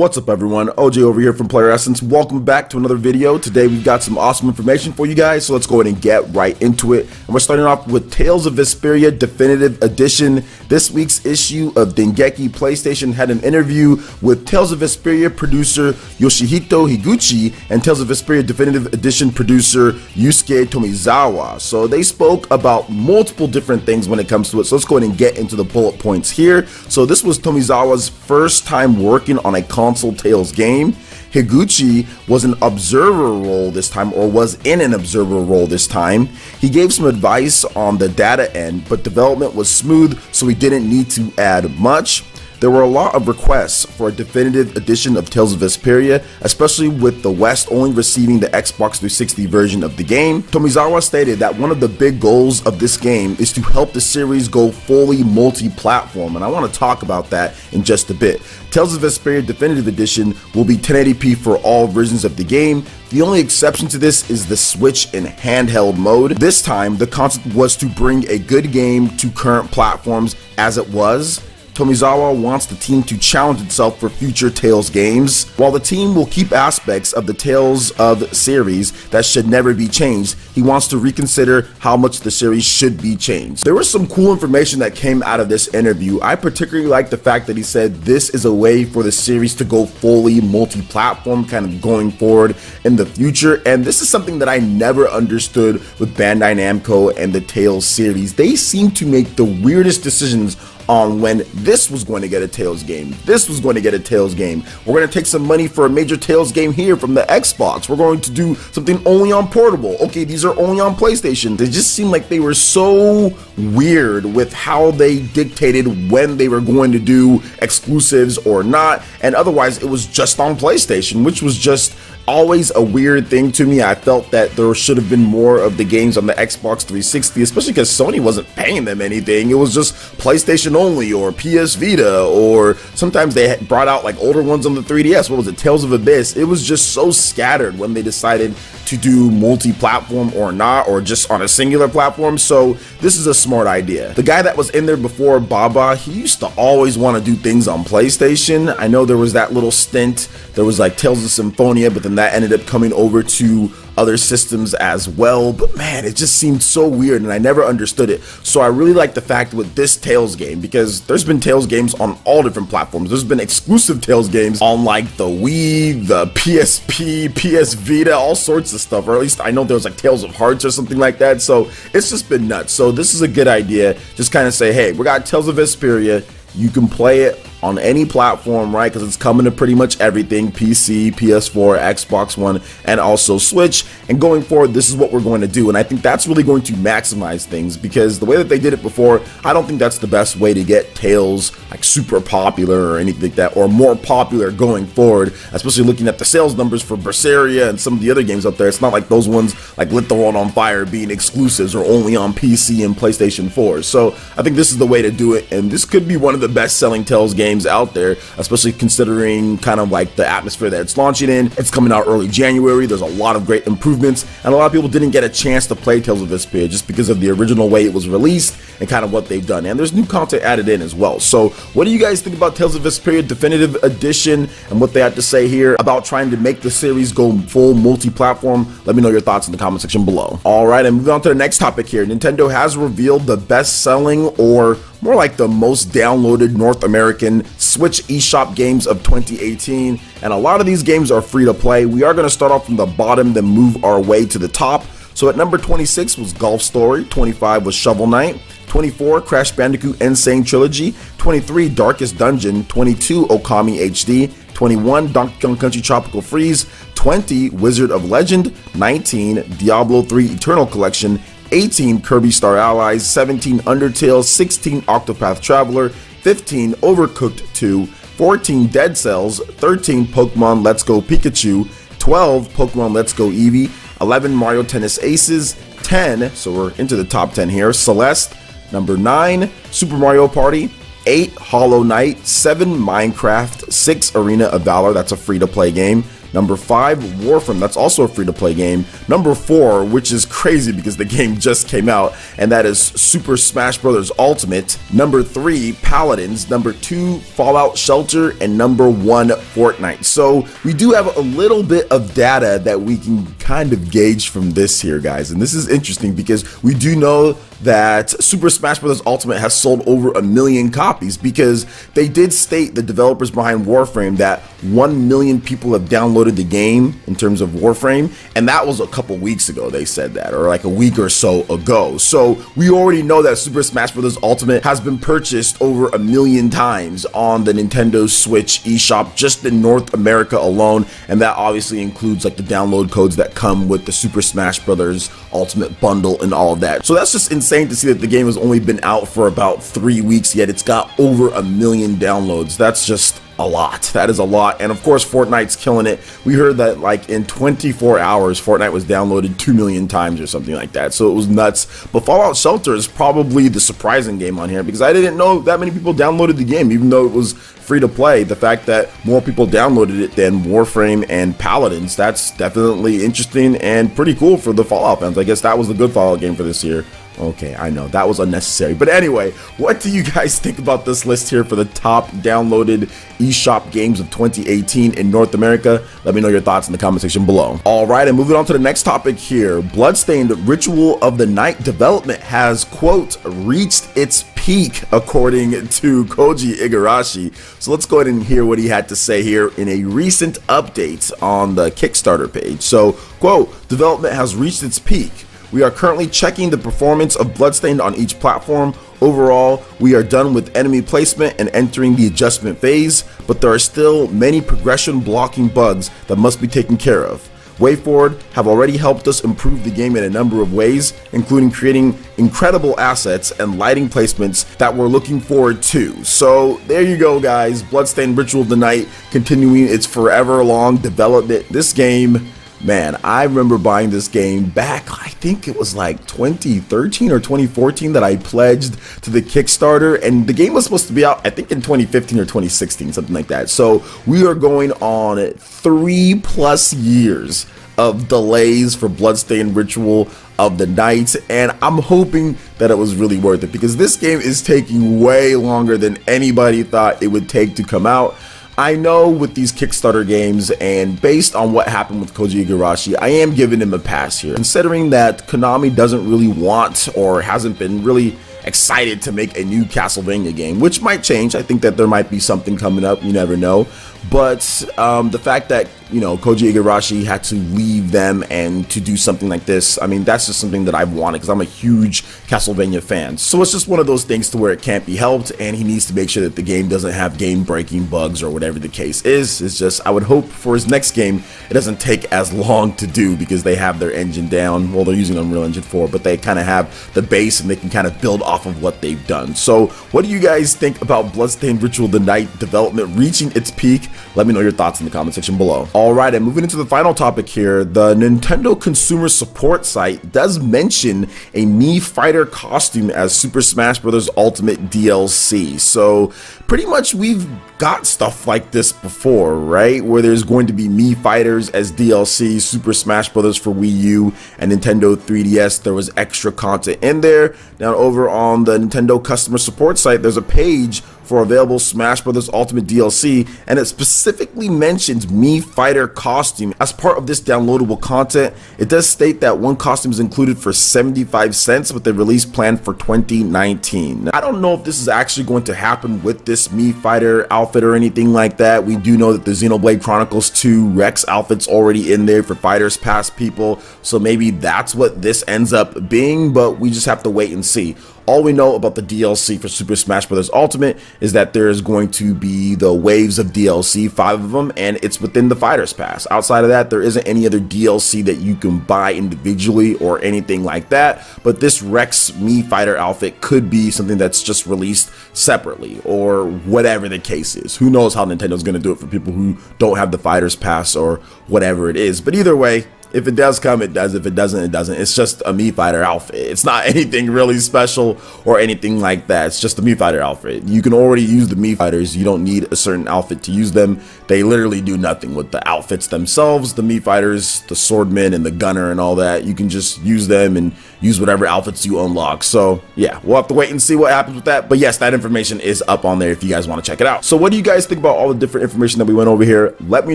What's up everyone, OJ over here from PlayerEssence. Welcome back to another video. Today we've got some awesome information for you guys, so let's go ahead and get right into it. And we're starting off with Tales of Vesperia Definitive Edition. This week's issue of Dengeki PlayStation had an interview with Tales of Vesperia producer Yoshihito Higuchi and Tales of Vesperia Definitive Edition producer Yusuke Tomizawa. So they spoke about multiple different things when it comes to it, so let's go ahead and get into the bullet points here. So this was Tomizawa's first time working on a console Tales game. Higuchi was an observer role this time, or was in an observer role this time. He gave some advice on the data end, but development was smooth, so he didn't need to add much. There were a lot of requests for a definitive edition of Tales of Vesperia, especially with the West only receiving the Xbox 360 version of the game. Tomizawa stated that one of the big goals of this game is to help the series go fully multi-platform, and I want to talk about that in just a bit. Tales of Vesperia Definitive Edition will be 1080p for all versions of the game. The only exception to this is the Switch in handheld mode. This time, the concept was to bring a good game to current platforms as it was. Tomizawa wants the team to challenge itself for future Tales games. While the team will keep aspects of the Tales of series that should never be changed, he wants to reconsider how much the series should be changed. There was some cool information that came out of this interview. I particularly like the fact that he said this is a way for the series to go fully multi-platform kind of going forward in the future, and this is something that I never understood with Bandai Namco and the Tales series. They seem to make the weirdest decisions on when this was going to get a Tales game, this was going to get a Tales game. We're going to take some money for a major Tales game here from the Xbox. We're going to do something only on portable. Okay, these are only on PlayStation. They just seemed like they were so weird with how they dictated when they were going to do exclusives or not, and otherwise it was just on PlayStation, which was just always a weird thing to me. I felt that there should have been more of the games on the Xbox 360, especially because Sony wasn't paying them anything. It was just PlayStation only or PS Vita, or sometimes they had brought out like older ones on the 3DS. What was it, Tales of Abyss? It was just so scattered when they decided to do multi-platform or not, or just on a singular platform. So this is a smart idea. The guy that was in there before, Baba, he used to always want to do things on PlayStation. I know there was that little stint, there was like Tales of Symphonia, but then that ended up coming over to other systems as well. But man, it just seemed so weird and I never understood it. So I really like the fact with this Tales game, because there's been Tales games on all different platforms. There's been exclusive Tales games on like the Wii, the PSP, PS Vita, all sorts of stuff, or at least I know there was like Tales of Hearts or something like that. So it's just been nuts. So this is a good idea. Just kind of say, hey, we got Tales of Vesperia. You can play it on any platform, right? Because it's coming to pretty much everything: PC, PS4, Xbox One, and also Switch. And going forward, this is what we're going to do. And I think that's really going to maximize things, because the way that they did it before, I don't think that's the best way to get Tales like super popular or anything like that, or more popular going forward, especially looking at the sales numbers for Vesperia and some of the other games out there. It's not like those ones like Lit the World on Fire being exclusives or only on PC and PlayStation 4. So I think this is the way to do it, and this could be one of the best selling Tales games out there, especially considering kind of like the atmosphere that it's launching in. It's coming out early January. There's a lot of great improvements, and a lot of people didn't get a chance to play Tales of Vesperia just because of the original way it was released and kind of what they've done. And there's new content added in as well. So what do you guys think about Tales of Vesperia Definitive Edition and what they had to say here about trying to make the series go full multi-platform? Let me know your thoughts in the comment section below. All right, and moving on to the next topic here. Nintendo has revealed the best-selling, or more like the most downloaded North American Switch eShop games of 2018, and a lot of these games are free to play. We are going to start off from the bottom, then move our way to the top. So at number 26 was Golf Story, 25 was Shovel Knight, 24 Crash Bandicoot Insane Trilogy, 23 Darkest Dungeon, 22 Okami HD, 21 Donkey Kong Country Tropical Freeze, 20 Wizard of Legend, 19 Diablo 3 Eternal Collection, 18 Kirby Star Allies, 17 Undertale, 16 Octopath Traveler, 15 Overcooked 2, 14 Dead Cells, 13 Pokemon Let's Go Pikachu, 12 Pokemon Let's Go Eevee, 11 Mario Tennis Aces, 10, so we're into the top 10 here, Celeste, number 9 Super Mario Party, 8 Hollow Knight, 7 Minecraft, 6 Arena of Valor, that's a free to play game, Number 5, Warframe, that's also a free-to-play game. Number 4, which is crazy because the game just came out, and that is Super Smash Bros. Ultimate. Number 3, Paladins. Number 2, Fallout Shelter, and number 1, Fortnite. So we do have a little bit of data that we can kind of gauge from this here, guys, and this is interesting because we do know that Super Smash Bros. Ultimate has sold over 1 million copies, because they did state, the developers behind Warframe, that 1 million people have downloaded the game in terms of Warframe, and that was a couple weeks ago they said that, or like a week or so ago. So we already know that Super Smash Bros. Ultimate has been purchased over 1 million times on the Nintendo Switch eShop just in North America alone, and that obviously includes like the download codes that come with the Super Smash Bros. Ultimate bundle and all of that. So that's just insane to see that the game has only been out for about 3 weeks, yet it's got over 1 million downloads. That's just a lot. That is a lot. And of course, Fortnite's killing it. We heard that like in 24 hours, Fortnite was downloaded 2 million times or something like that. So it was nuts. But Fallout Shelter is probably the surprising game on here, because I didn't know that many people downloaded the game, even though it was free to play. The fact that more people downloaded it than Warframe and Paladins, that's definitely interesting and pretty cool for the Fallout fans. I guess that was the good Fallout game for this year. Okay, I know that was unnecessary, but anyway, what do you guys think about this list here for the top downloaded eShop games of 2018 in North America? Let me know your thoughts in the comment section below. All right, and moving on to the next topic here, Bloodstained Ritual of the Night development has, quote, reached its peak, according to Koji Igarashi. So let's go ahead and hear what he had to say here in a recent update on the Kickstarter page. So, quote, development has reached its peak. We are currently checking the performance of Bloodstained on each platform. Overall, we are done with enemy placement and entering the adjustment phase, but there are still many progression blocking bugs that must be taken care of. WayForward have already helped us improve the game in a number of ways, including creating incredible assets and lighting placements that we're looking forward to. So there you go, guys. Bloodstained Ritual of the Night continuing its forever long development. This game, man, I remember buying this game back, I think it was like 2013 or 2014 that I pledged to the Kickstarter, and the game was supposed to be out, I think, in 2015 or 2016, something like that. So we are going on 3+ years of delays for Bloodstained Ritual of the Night, and I'm hoping that it was really worth it, because this game is taking way longer than anybody thought it would take to come out. I know with these Kickstarter games, and based on what happened with Koji Igarashi, I am giving him a pass here, considering that Konami doesn't really want, or hasn't been really excited to make a new Castlevania game, which might change. I think that there might be something coming up, you never know. But the fact that, you know, Koji Igarashi had to leave them and to do something like this, I mean, that's just something that I've wanted, because I'm a huge Castlevania fan. So it's just one of those things to where it can't be helped, and he needs to make sure that the game doesn't have game-breaking bugs or whatever the case is. It's just, I would hope for his next game, it doesn't take as long to do, because they have their engine down. Well, they're using Unreal Engine 4, but they kind of have the base, and they can kind of build off of what they've done. So what do you guys think about Bloodstained Ritual of the Night development reaching its peak? Let me know your thoughts in the comment section below. Alright, and moving into the final topic here, the Nintendo consumer support site does mention a Mii Fighter costume as Super Smash Bros. Ultimate DLC. So pretty much we've got stuff like this before, right? Where there's going to be Mii Fighters as DLC, Super Smash Bros. For Wii U and Nintendo 3DS. There was extra content in there. Now over on the Nintendo customer support site, there's a page for available Smash Bros. Ultimate DLC, and it specifically mentions Mii Fighter costume as part of this downloadable content. It does state that one costume is included for 75 cents with the release planned for 2019. Now, I don't know if this is actually going to happen with this Mii Fighter outfit or anything like that. We do know that the Xenoblade Chronicles 2 Rex outfit's already in there for Fighters Pass people, so maybe that's what this ends up being, but we just have to wait and see. All we know about the DLC for Super Smash Bros. Ultimate is that there is going to be the waves of DLC, 5 of them, and it's within the Fighters Pass. Outside of that, there isn't any other DLC that you can buy individually or anything like that, but this Rex Mii Fighter outfit could be something that's just released separately, or whatever the case is. Who knows how Nintendo's going to do it for people who don't have the Fighters Pass or whatever it is, but either way, If it does come, it does. If it doesn't, it doesn't. It's just a Mii Fighter outfit. It's not anything really special or anything like that. It's just a Mii Fighter outfit. You can already use the Mii Fighters. You don't need a certain outfit to use them. They literally do nothing with the outfits themselves. The Mii Fighters, the Swordman and the Gunner and all that, you can just use them and use whatever outfits you unlock. So yeah, we'll have to wait and see what happens with that. But yes, that information is up on there if you guys want to check it out. So what do you guys think about all the different information that we went over here? Let me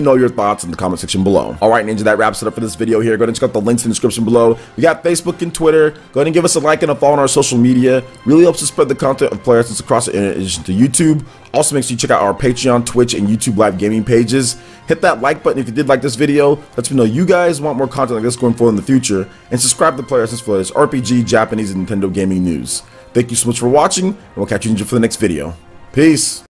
know your thoughts in the comment section below. All right, Ninja, that wraps it up for this video here. Go ahead and check out the links in the description below. We got Facebook and Twitter. Go ahead and give us a like and a follow on our social media. Really helps us spread the content of PlayerEssence across the internet in addition to YouTube. Also, make sure you check out our Patreon, Twitch, and YouTube live gaming pages. Hit that like button if you did like this video. Let me know you guys want more content like this going forward in the future. And subscribe to PlayerEssence for latest RPG, Japanese, and Nintendo gaming news. Thank you so much for watching, and we'll catch you for the next video. Peace.